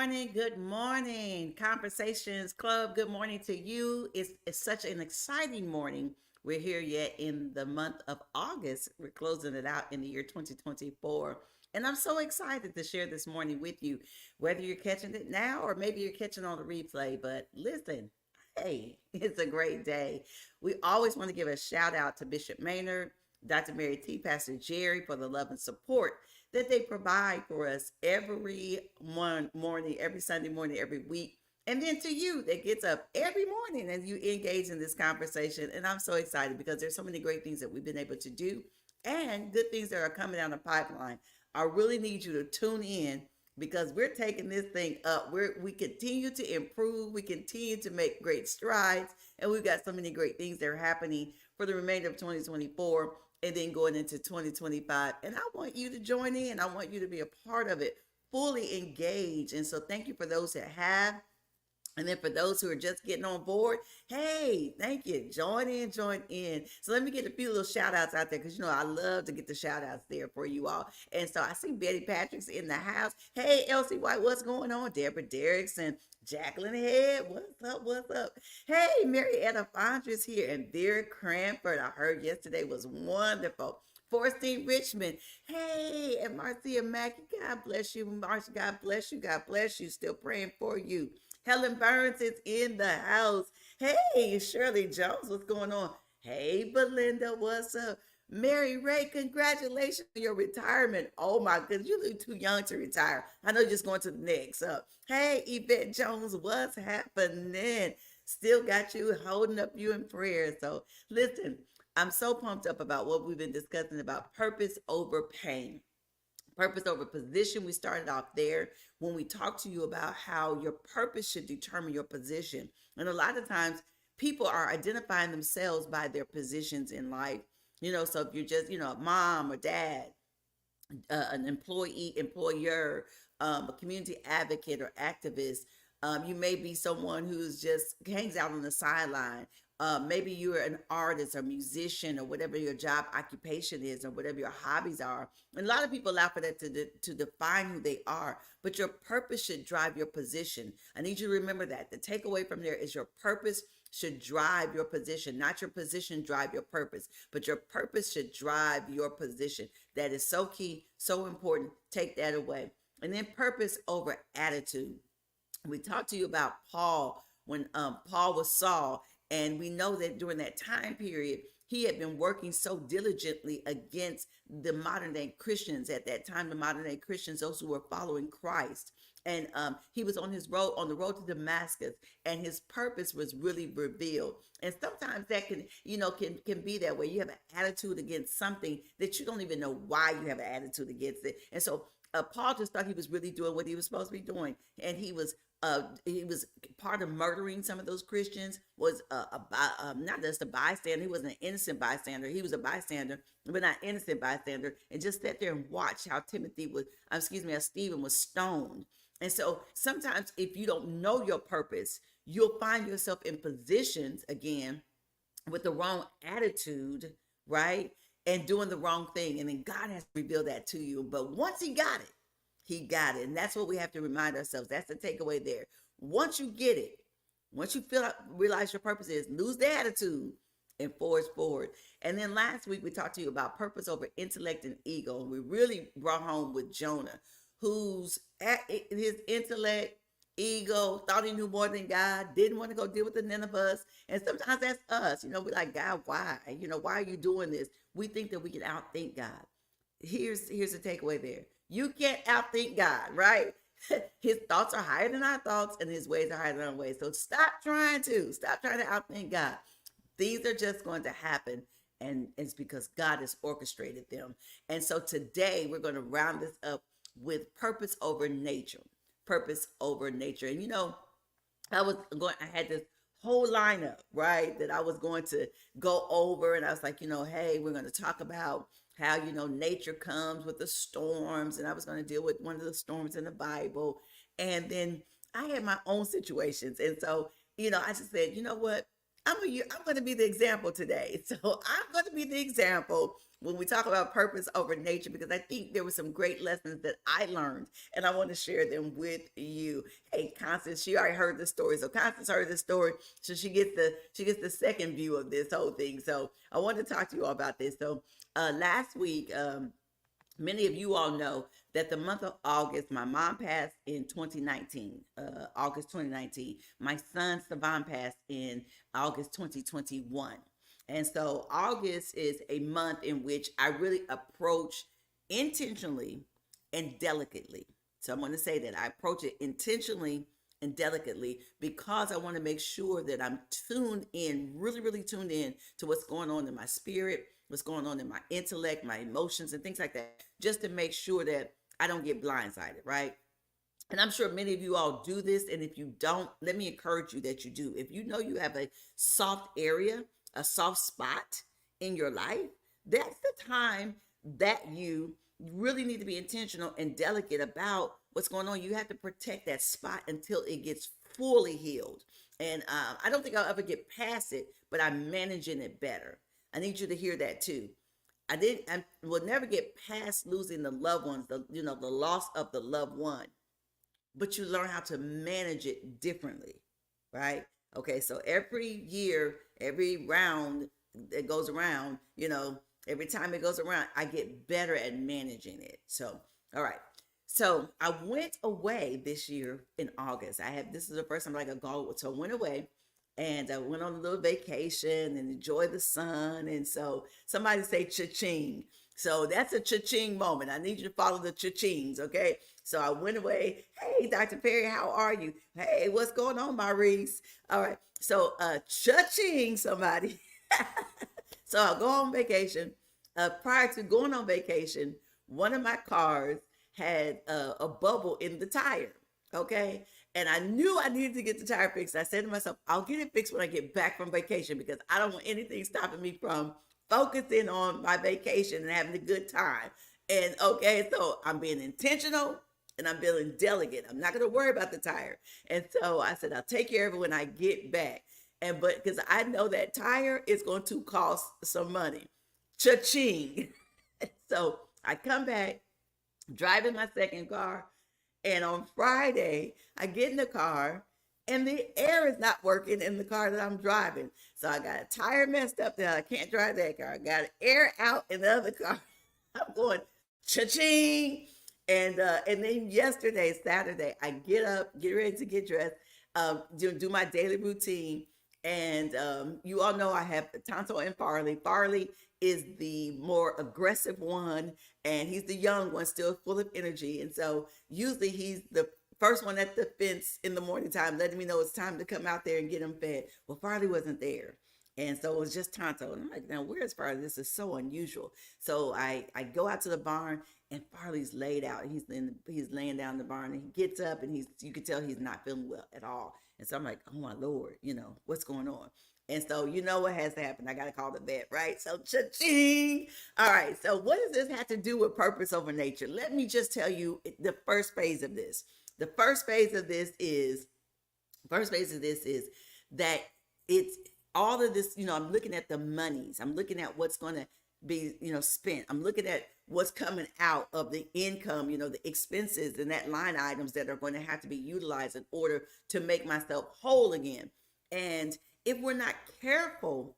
Good morning. Conversations Club, good morning to you. It's such an exciting morning. We're here yet in the month of August. We're closing it out in the year 2024. And I'm so excited to share this morning with you, whether you're catching it now or maybe you're catching on the replay. But listen, hey, it's a great day. We always want to give a shout out to Bishop Maynard, Dr. Mary T, Pastor Jerry for the love and support that they provide for us every one morning, every Sunday morning, every week. And then to you that gets up every morning and you engage in this conversation. And I'm so excited because there's so many great things that we've been able to do and good things that are coming down the pipeline. I really need you to tune in because we're taking this thing up. We continue to improve. We continue to make great strides. And we've got so many great things that are happening for the remainder of 2024 and then going into 2025. And I want you to join in. I want you to be a part of it, fully engaged. And so thank you for those that have. And then for those who are just getting on board, hey, thank you. Join in, join in. So let me get a few little shout outs out there because you know I love to get the shout outs there for you all. And so I see Betty Patrick's in the house. Hey, Elsie White, what's going on? Deborah Derrickson, Jacqueline Head, what's up? What's up? Hey, Marietta Fondres here, and Vera Cranford. I heard yesterday was wonderful. Forrestine Richmond. Hey, and Marcia Mackey. God bless you, Marcia. God bless you. God bless you. Still praying for you. Helen Burns is in the house. Hey, Shirley Jones, what's going on? Hey, Belinda, what's up? Mary Ray, congratulations on your retirement. Oh my goodness, you look too young to retire. I know you're just going to the next up. Hey, Yvette Jones, what's happening? Still got you holding up you in prayer. So listen, I'm so pumped up about what we've been discussing about purpose over pain. Purpose over position. We started off there when we talked to you about how your purpose should determine your position. And a lot of times people are identifying themselves by their positions in life. So if you're just, a mom or dad, an employee, employer, a community advocate or activist. You may be someone who's just hangs out on the sideline. Maybe you're an artist or musician or whatever your job occupation is or whatever your hobbies are. And a lot of people allow for that to define who they are. But your purpose should drive your position. I need you to remember that. The takeaway from there is your purpose should drive your position, not your position drive your purpose, but your purpose should drive your position. That is so key, so important. Take that away. And then purpose over attitude. We talked to you about Paul when Paul was Saul, and we know that during that time period, he had been working so diligently against the modern day Christians at that time, the modern day Christians, those who were following Christ. And he was on the road to Damascus, and his purpose was really revealed. And sometimes that can be that way. You have an attitude against something that you don't even know why you have an attitude against it. And so Paul just thought he was really doing what he was supposed to be doing, and he was part of murdering some of those Christians. Was not just a bystander. He wasn't an innocent bystander. He was a bystander, but not innocent bystander. And just sat there and watch how how Stephen was stoned. And so sometimes if you don't know your purpose, you'll find yourself in positions again with the wrong attitude, right? And doing the wrong thing. And then God has to reveal that to you. But once he got it, he got it. And that's what we have to remind ourselves. That's the takeaway there. Once you get it, once you realize your purpose is, lose the attitude and forge forward. And then last week we talked to you about purpose over intellect and ego. And we really brought home with Jonah, who's at his intellect, ego, thought he knew more than God, didn't want to go deal with the Ninevites. And sometimes that's us. We're like, God, why? Why are you doing this? We think that we can outthink God. Here's the takeaway there. You can't outthink God, right? His thoughts are higher than our thoughts, and his ways are higher than our ways. So stop trying to outthink God. These are just going to happen, and it's because God has orchestrated them. And so today we're going to round this up with purpose over nature. Purpose over nature. And I had this whole lineup, right, that I was going to go over, and I was like, hey, we're going to talk about how nature comes with the storms, and I was going to deal with one of the storms in the Bible. And then I had my own situations, and so I just said, you know what, I'm going to be the example today. So I'm going to be the example when we talk about purpose over nature, because I think there were some great lessons that I learned, and I want to share them with you. Hey, Constance, she already heard the story, so Constance heard the story, so she gets the second view of this whole thing. So I want to talk to you all about this. So last week, many of you all know that the month of August, my mom passed in 2019, August 2019. My son, Savan, passed in August 2021. And so August is a month in which I really approach intentionally and delicately. So I'm going to say that I approach it intentionally and delicately because I want to make sure that I'm tuned in, really, really tuned in to what's going on in my spirit, what's going on in my intellect, my emotions, and things like that, just to make sure that I don't get blindsided, right? And I'm sure many of you all do this. And if you don't, let me encourage you that you do. If you know you have a soft area, a soft spot in your life, that's the time that you really need to be intentional and delicate about what's going on. You have to protect that spot until it gets fully healed. And I don't think I'll ever get past it, but I'm managing it better. I need you to hear that too. I will never get past losing the loved ones, the loss of the loved one, but you learn how to manage it differently, right? Okay, so every year, every round that goes around, every time it goes around, I get better at managing it. So, all right. So I went away this year in August. This is the first time like I go. So I went away and I went on a little vacation and enjoyed the sun. And so somebody say cha-ching. So that's a cha-ching moment. I need you to follow the cha-chings, okay? So I went away. Hey, Dr. Perry, how are you? Hey, what's going on, Maurice? All right. So cha-ching, somebody. So I'll go on vacation. Prior to going on vacation, one of my cars had a bubble in the tire. Okay. And I knew I needed to get the tire fixed. I said to myself, I'll get it fixed when I get back from vacation because I don't want anything stopping me from focusing on my vacation and having a good time. And okay, so I'm being intentional and I'm being delicate. I'm not going to worry about the tire. And so I said, I'll take care of it when I get back. But because I know that tire is going to cost some money. Cha-ching. So I come back driving my second car. And on Friday, I get in the car and the air is not working in the car that I'm driving. So I got a tire messed up that I can't drive that car. I got air out in the other car. I'm going cha-ching. And then yesterday, Saturday, I get up, get ready to get dressed, do my daily routine. And you all know I have Tonto and Farley. Farley is the more aggressive one, and he's the young one, still full of energy. And so usually he's the first one at the fence in the morning time, letting me know it's time to come out there and get him fed. Well, Farley wasn't there. And so it was just Tonto. And I'm like, now where's Farley? This is so unusual. So I go out to the barn and Farley's laid out. He's laying down in the barn and he gets up and you can tell he's not feeling well at all. And so I'm like, oh my Lord, what's going on? And so you know what has to happen. I got to call the vet, right? So cha-ching. All right. So what does this have to do with purpose over nature? Let me just tell you the first phase of this. The first phase of this is that it's all of this, I'm looking at the monies. I'm looking at what's going to be, spent. I'm looking at what's coming out of the income, the expenses and that line items that are going to have to be utilized in order to make myself whole again. And if we're not careful,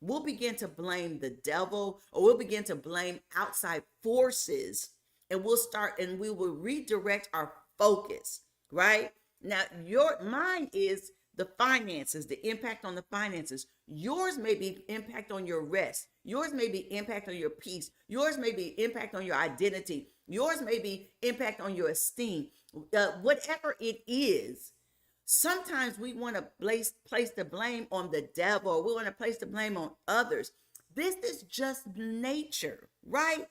we'll begin to blame the devil or we'll begin to blame outside forces and we will redirect our focus, right? Now, your mind is the finances, the impact on the finances. Yours may be impact on your rest. Yours may be impact on your peace. Yours may be impact on your identity. Yours may be impact on your esteem. Whatever it is, sometimes we want to place the blame on the devil. Or we want to place the blame on others. This is just nature, right?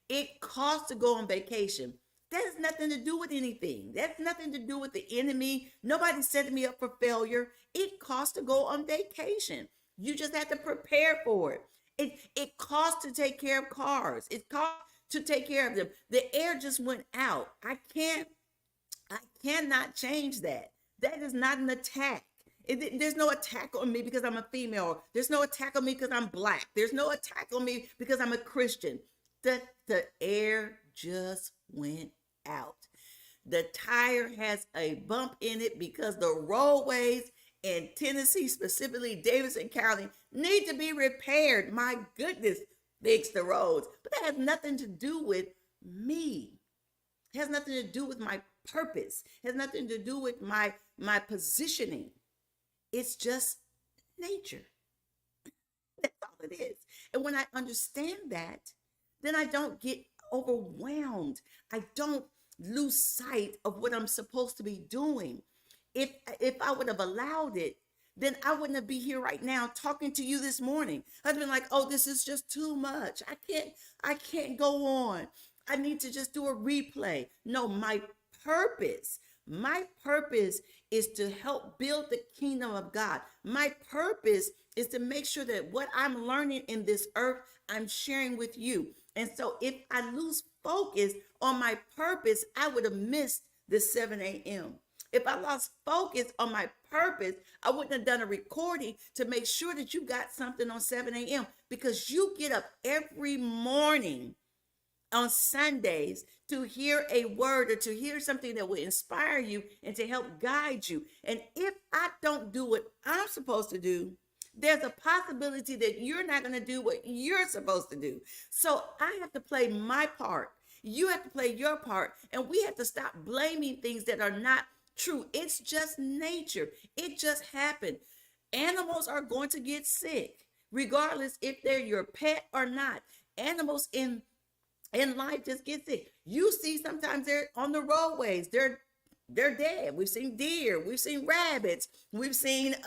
It costs to go on vacation. That has nothing to do with anything. That's nothing to do with the enemy. Nobody's setting me up for failure. It costs to go on vacation. You just have to prepare for it. It costs to take care of cars. It costs to take care of them. The air just went out. I cannot change that. That is not an attack. There's no attack on me because I'm a female. There's no attack on me because I'm black. There's no attack on me because I'm a Christian. The air just went out. The tire has a bump in it because the roadways in Tennessee, specifically Davidson County, need to be repaired. My goodness, fix the roads. But that has nothing to do with me. It has nothing to do with my purpose. It has nothing to do with my positioning. It's just nature. That's all it is. And when I understand that, then I don't get overwhelmed. I don't lose sight of what I'm supposed to be doing. If I would have allowed it, then I wouldn't be here right now talking to you this morning. I'd been like, oh, this is just too much. I can't go on. I need to just do a replay. No, purpose, my purpose is to help build the kingdom of God. My purpose is to make sure that what I'm learning in this earth, I'm sharing with you. And so if I lose focus on my purpose, I would have missed the 7 a.m. If I lost focus on my purpose, I wouldn't have done a recording to make sure that you got something on 7 a.m. because you get up every morning on Sundays to hear a word or to hear something that will inspire you and to help guide you. And if I don't do what I'm supposed to do, there's a possibility that you're not going to do what you're supposed to do. So I have to play my part. You have to play your part. And we have to stop blaming things that are not true. It's just nature. It just happened. Animals are going to get sick, regardless if they're your pet or not. Animals in life just get sick. You see, sometimes they're on the roadways. They're dead. We've seen deer. We've seen rabbits. We've seen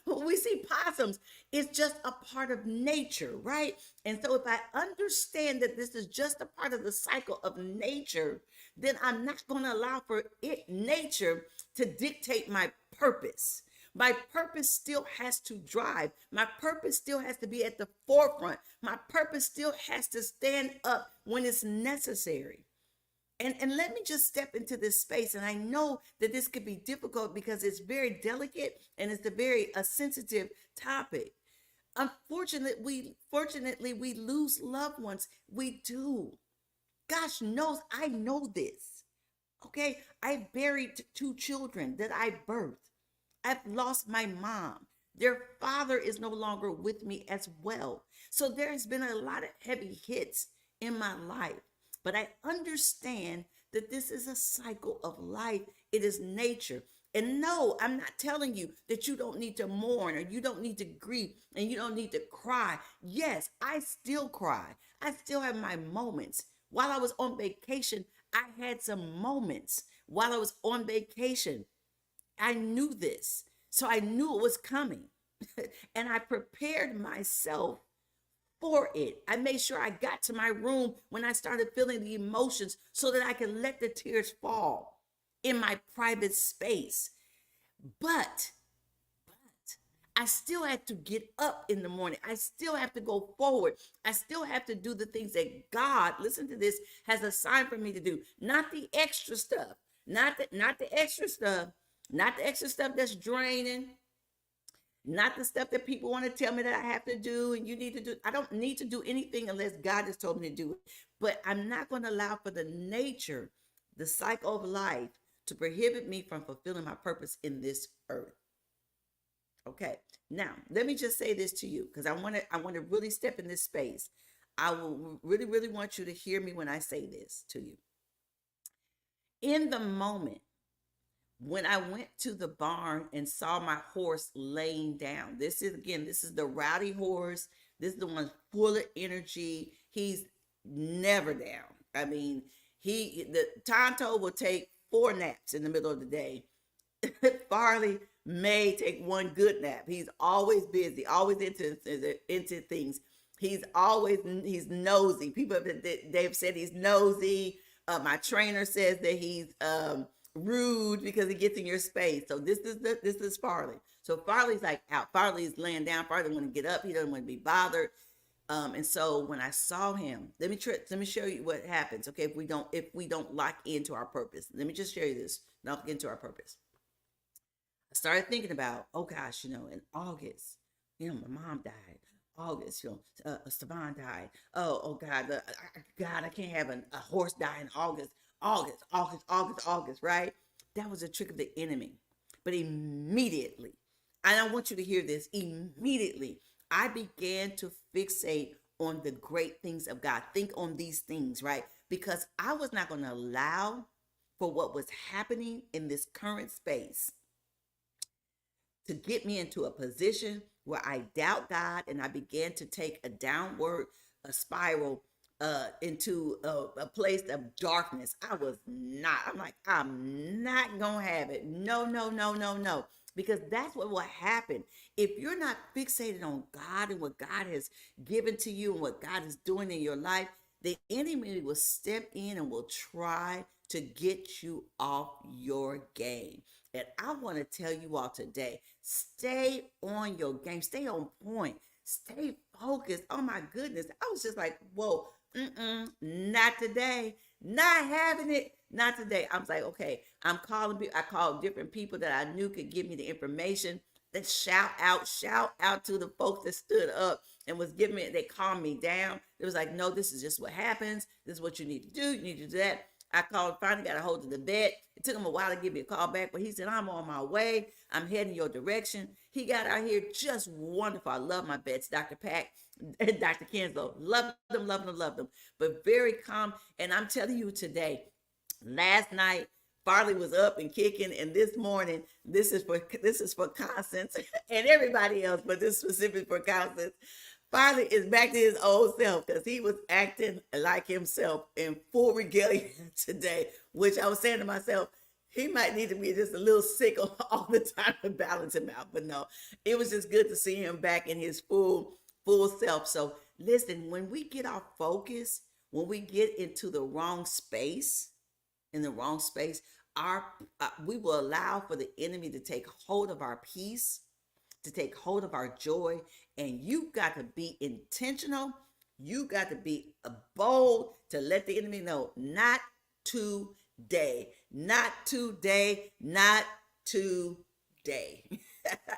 we see possums. It's just a part of nature, right? And so if I understand that this is just a part of the cycle of nature, then I'm not going to allow for nature to dictate my purpose. My purpose still has to drive. My purpose still has to be at the forefront. My purpose still has to stand up when it's necessary. And let me just step into this space. And I know that this could be difficult because it's very delicate and it's a very sensitive topic. Fortunately, we lose loved ones. We do. Gosh knows I know this. Okay, I buried two children that I birthed. I've lost my mom. Their father is no longer with me as well. So there has been a lot of heavy hits in my life. But I understand that this is a cycle of life. It is nature. And no, I'm not telling you that you don't need to mourn or you don't need to grieve and you don't need to cry. Yes, I still cry. I still have my moments. While I was on vacation, I had some moments while I was on vacation. I knew this. So I knew it was coming. And I prepared myself for it. I made sure I got to my room when I started feeling the emotions so that I could let the tears fall in my private space. But I still had to get up in the morning. I still have to go forward. I still have to do the things that God, listen to this, has assigned for me to do. Not the extra stuff. Not the extra stuff. Not the extra stuff that's draining. Not the stuff that people want to tell me that I have to do and you need to do. I don't need to do anything unless God has told me to do it. But I'm not going to allow for the nature, the cycle of life to prohibit me from fulfilling my purpose in this earth. Okay. Now, let me just say this to you because I want to really step in this space. I will really, really want you to hear me when I say this to you. In the moment when I went to the barn and saw my horse laying down, this is the rowdy horse. This is the one full of energy. He's never down. I mean, the Tonto will take 4 naps in the middle of the day. Farley may take one good nap. He's always busy, always into things. He's nosy. People they've said he's nosy. My trainer says that he's rude because he gets in your space. So this is Farley. So Farley's like out. Farley's laying down. Farley doesn't want to get up. He doesn't want to be bothered. And so when I saw him, let me show you what happens. Okay, if we don't lock into our purpose, let me just show you this. Lock into our purpose. I started thinking about, oh gosh, in August, my mom died. August, Savon died. Oh God, God, I can't have a horse die in August. August, right? That was a trick of the enemy. But immediately, and I want you to hear this, immediately, I began to fixate on the great things of God. Think on these things, right? Because I was not going to allow for what was happening in this current space to get me into a position where I doubt God and I began to take a downward a spiral into a place of darkness. I was not. I'm like, I'm not gonna have it. No, no, no, no, no. Because that's what will happen if you're not fixated on God and what God has given to you and what God is doing in your life. The enemy will step in and will try to get you off your game. And I want to tell you all today, stay on your game, stay on point, stay focused. Oh my goodness. I was just like, whoa, not today, not having it, not today. I was like, okay, I'm calling people. I called different people that I knew could give me the information. Then shout out to the folks that stood up and was giving me, they calmed me down. It was like, no, this is just what happens. This is what you need to do. You need to do that. I called, finally got a hold of the vet. It took him a while to give me a call back, but he said, I'm on my way. I'm heading your direction. He got out here just wonderful. I love my vets, Dr. Pack and Dr. Kenzo. Love them, love them, love them. But very calm. And I'm telling you today, last night, Farley was up and kicking, and this morning, this is for Constance and everybody else, but this is specific for Constance. Farley is back to his old self because he was acting like himself in full regalia today, which I was saying to myself, he might need to be just a little sick all the time to balance him out. But no, it was just good to see him back in his full self. So listen, when we get off focus, when we get into the wrong space, in the wrong space, our we will allow for the enemy to take hold of our peace, to take hold of our joy. And you got to be intentional. You got to be bold to let the enemy know, not today, not today, not today.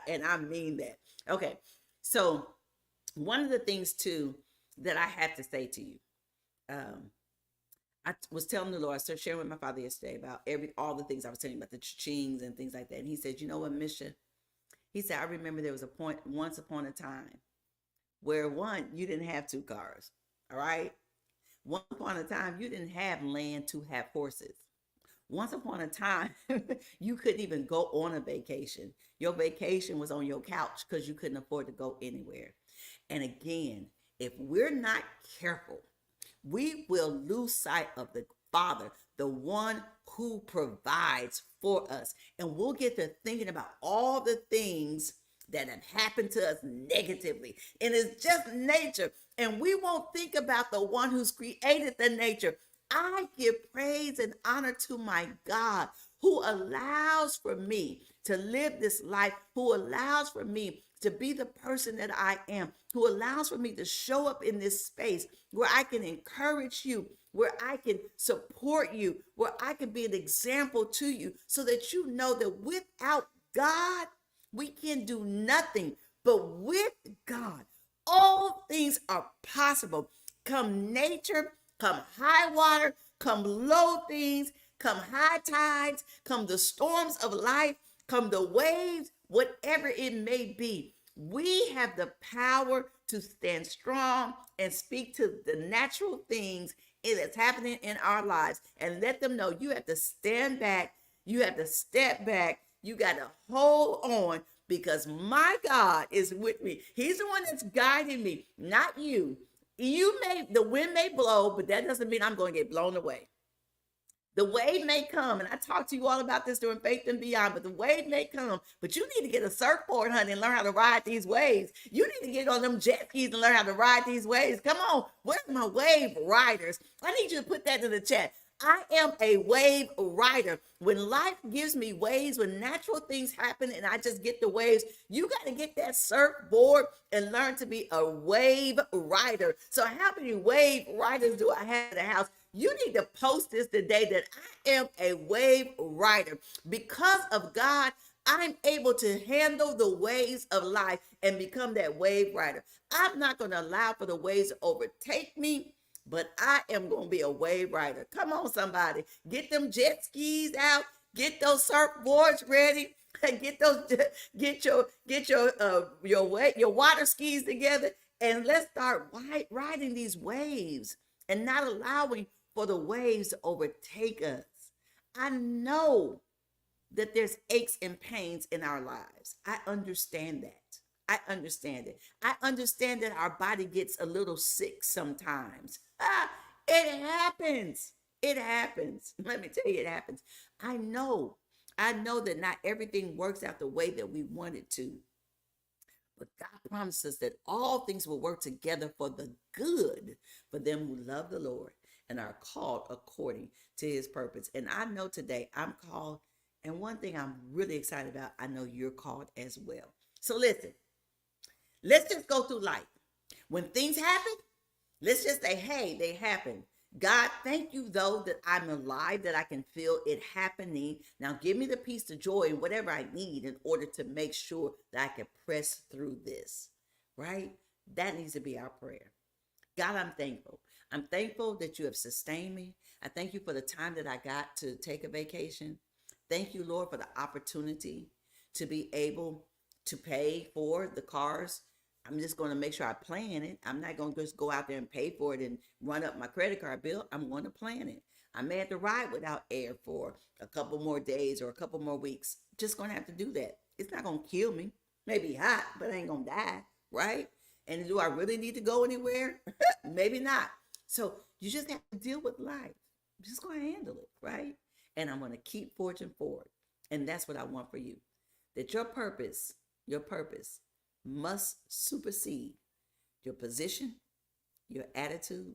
And I mean that. Okay. So one of the things too that I have to say to you, um, I was telling the Lord, I started sharing with my father yesterday about all the things I was telling him about the chings and things like that. And he said, you know what, Misha? He said, I remember there was a point once upon a time where one, you didn't have two cars. All right. Once upon a time, you didn't have land to have horses. Once upon a time, you couldn't even go on a vacation. Your vacation was on your couch because you couldn't afford to go anywhere. And again, if we're not careful, we will lose sight of the Father, the one who provides for us. And we'll get to thinking about all the things that have happened to us negatively. And it's just nature. And we won't think about the one who's created the nature. I give praise and honor to my God who allows for me to live this life, who allows for me to be the person that I am, who allows for me to show up in this space where I can encourage you, where I can support you, where I can be an example to you so that you know that without God, we can do nothing. But with God, all things are possible. Come nature, come high water, come low things, come high tides, come the storms of life, come the waves, whatever it may be. We have the power to stand strong and speak to the natural things that's happening in our lives and let them know you have to stand back, you have to step back, you got to hold on because my God is with me. He's the one that's guiding me, not you. The wind may blow, but that doesn't mean I'm going to get blown away. The wave may come, and I talked to you all about this during Faith and Beyond, but the wave may come, but you need to get a surfboard, honey, and learn how to ride these waves. You need to get on them jet skis and learn how to ride these waves. Come on, where's my wave riders? I need you to put that in the chat. I am a wave rider. When life gives me waves, when natural things happen and I just get the waves, you got to get that surfboard and learn to be a wave rider. So how many wave riders do I have in the house? You need to post this today that I am a wave rider. Because of God, I'm able to handle the waves of life and become that wave rider. I'm not going to allow for the waves to overtake me, but I am going to be a wave rider. Come on, somebody. Get them jet skis out. Get those surfboards ready. Get those your water skis together, and let's start riding these waves and not allowing for the waves to overtake us. I know that there's aches and pains in our lives. I understand that. I understand it. I understand that our body gets a little sick sometimes. It happens. It happens. Let me tell you, it happens. I know. I know that not everything works out the way that we want it to. But God promises that all things will work together for the good for them who love the Lord and are called according to his purpose. And I know today I'm called. And one thing I'm really excited about, I know you're called as well. So listen, let's just go through life. When things happen, let's just say, hey, they happen. God, thank you, though, that I'm alive, that I can feel it happening. Now, give me the peace, the joy, and whatever I need in order to make sure that I can press through this, right? That needs to be our prayer. God, I'm thankful. I'm thankful that you have sustained me. I thank you for the time that I got to take a vacation. Thank you, Lord, for the opportunity to be able to pay for the cars. I'm just going to make sure I plan it. I'm not going to just go out there and pay for it and run up my credit card bill. I'm going to plan it. I may have to ride without air for a couple more days or a couple more weeks. Just going to have to do that. It's not going to kill me. Maybe hot, but I ain't going to die, right? And do I really need to go anywhere? Maybe not. So you just have to deal with life. I'm just going to handle it, right? And I'm going to keep forging forward. And that's what I want for you. That your purpose must supersede your position, your attitude,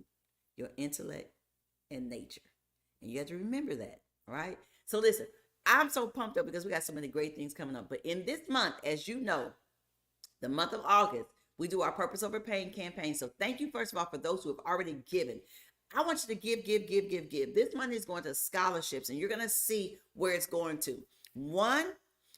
your intellect, and nature. And you have to remember that, all right? So listen, I'm so pumped up because we got so many great things coming up. But in this month, as you know, the month of August, we do our Purpose Over Pain campaign. So thank you, first of all, for those who have already given. I want you to give. This money is going to scholarships, and you're going to see where it's going to. One,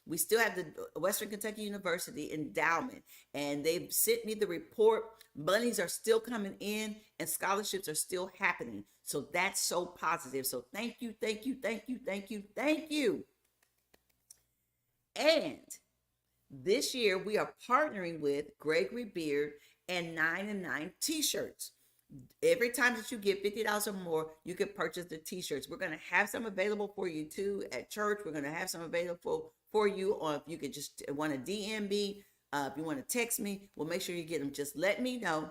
we still have the Western Kentucky University endowment, and they've sent me the report. Monies are still coming in, and scholarships are still happening. So that's so positive. So thank you. And this year, we are partnering with Gregory Beard and 9 and 9 t-shirts. Every time that you get $50 or more, you can purchase the t-shirts. We're going to have some available for you too at church. We're going to have some available for you, or if you could just want to DM me, if you want to text me, we'll make sure you get them. Just let me know.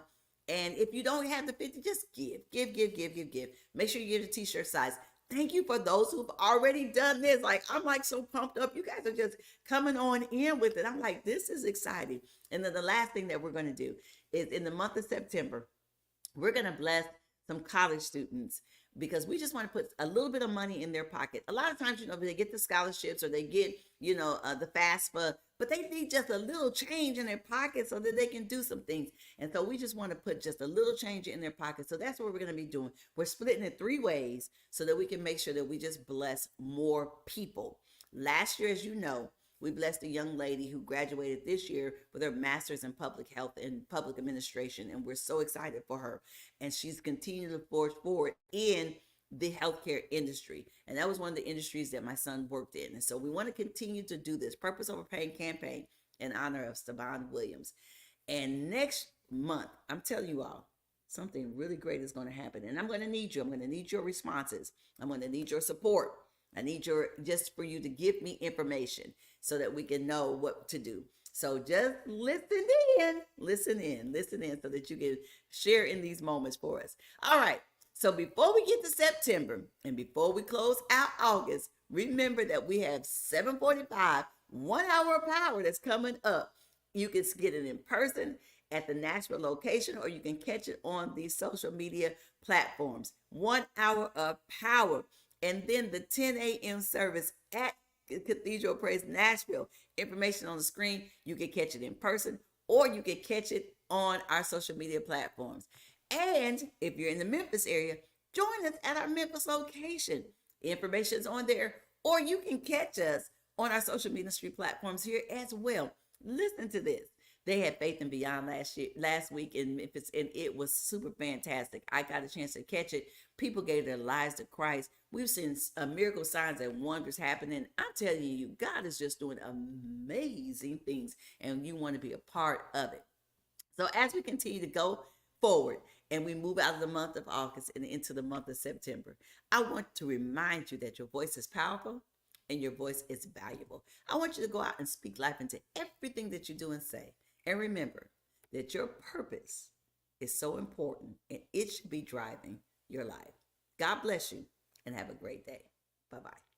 And if you don't have the 50, just give. Make sure you give the t-shirt size. Thank you for those who've already done this. Like, I'm like so pumped up. You guys are just coming on in with it. I'm like, this is exciting. And then the last thing that we're going to do is in the month of September, we're going to bless some college students because we just want to put a little bit of money in their pocket. A lot of times, they get the scholarships or they get, the FAFSA, but they need just a little change in their pocket so that they can do some things. And so we just want to put just a little change in their pocket. So that's what we're going to be doing. We're splitting it 3 ways so that we can make sure that we just bless more people. Last year, as you know, we blessed a young lady who graduated this year with her master's in public health and public administration, and we're so excited for her. And she's continuing to forge forward in the healthcare industry. And that was one of the industries that my son worked in. And so we want to continue to do this Purpose Over Pain campaign in honor of Stevan Williams. And next month, I'm telling you all, something really great is going to happen. And I'm going to need you. I'm going to need your responses. I'm going to need your support. I need just for you to give me information so that we can know what to do. So just listen in so that you can share in these moments for us. All right. So before we get to September and before we close out August, remember that we have 7:45, 1 hour of power that's coming up. You can get it in person at the Nashville location, or you can catch it on these social media platforms. 1 hour of power. And then the 10 a.m. service at Cathedral Praise Nashville. Information on the screen. You can catch it in person or you can catch it on our social media platforms. And if you're in the Memphis area, join us at our Memphis location. Information is on there. Or you can catch us on our social ministry platforms here as well. Listen to this. They had Faith and Beyond last week in Memphis, and it was super fantastic. I got a chance to catch it. People gave their lives to Christ. We've seen miracle signs and wonders happening. I'm telling you, God is just doing amazing things, and you want to be a part of it. So as we continue to go forward and we move out of the month of August and into the month of September, I want to remind you that your voice is powerful and your voice is valuable. I want you to go out and speak life into everything that you do and say. And remember that your purpose is so important and it should be driving your life. God bless you and have a great day. Bye bye.